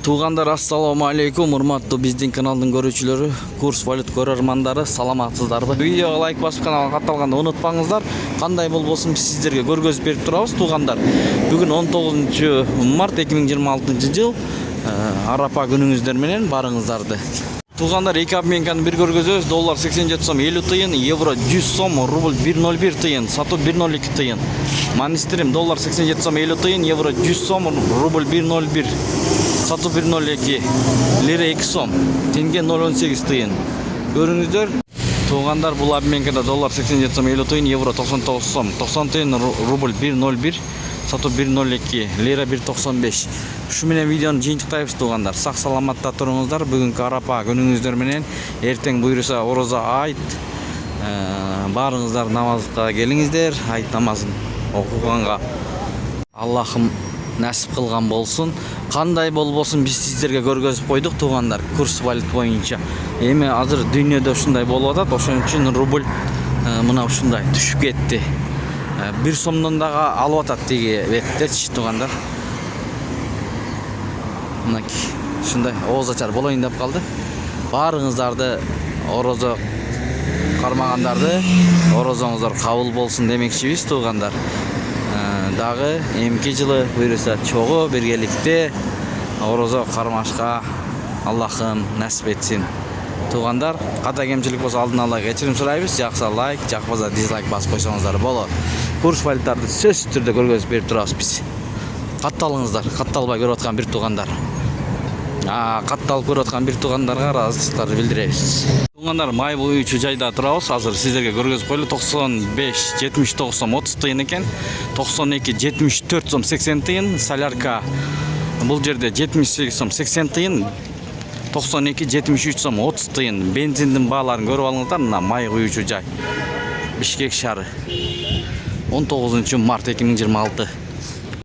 Туугандар, ассаламу алейкум, урматтуу биздин каналдын көрүүчүлөрү, курс валют көрөрмандары, саламатсыздарбы? Видеого лайк басып каналга катталганды унутпаңыздар. Кандай болбосун биз сиздерге көргөзүп берип турабыз, туугандар. Бүгүн 19 март 2026 жыл, Арапа күнүңүздөр менен барыңыздарды. Туугандар, эки обменканы бир көргөзөбүз. Доллар 87 сом 50 тыйын, евро 100 сом, рубль 1.01 тыйын, сатуу 1.02 тыйын. Манистерим доллар 87 сом 50 тыйын, евро 100 сом, рубль 1.01, сатуу 1.02, лира 2 сом, тенге 0.18 тыйын. Көрүңүздөр. Туугандар, бул обменкада доллар 87 сом 50 тыйын, евро 99 сом 90 тыйын, рубль 1.01, сатуу 1.02, лира 1.95. Ушу менен видеону жыйынтыктайбыз туугандар. Сак саламатта туруңуздар. Бүгүнкү Арапа күнүңүздөр менен эртең буйруса орозо айт. Баарыңыздар намазга келиңиздер. Айт намазын окуганга Аллахым насип кылган болсун. Кандай болбосун биз сиздерге көргөзүп койдук туугандар. Курс валют боюнча. Эми азыр дүйнөдө ушундай болуп атат. Ошон үчүн рубль мына ушундай түшүп кетти. 1 сомдон дагы алып атат тиги беттечи туугандар. Шундай ооз ачар болоюн деп калды. Баарыңыздарды орозо кармагандарды орозоңуздар кабыл болсун демекчибиз туугандар. Дагы эмки жылы буйруса чогуу биргеликте орозо кармашка Аллахым насип этсин. Туугандар, ката кемчилик болсо алдын ала кечирим сурайбыз. Жакса лайк, жакпаса дизлайк басып койсоңуздар болот. Курс валюттарды сөзсүз түрдө көргөзүп берип турабыз биз. Катталыңыздар, катталбай көрүп аткан бир туугандар. Катталып көрүп аткан бир туугандарга ыраазычылыктарды билдиребиз. Туугандар, май буюучу жайда турабыз. Азыр сиздерге көргөзүп койлу. 95 79 сом 30 тыйын экен. 92 74 сом 80 тыйын. Солярка бул жерде 78 сом 80 тыйын. 92 73 сом 30 тыйын. Бензиндин бааларын көрүп алыңыздар. Мына май куюучу жай. Бишкек шаары. 19 март 2026.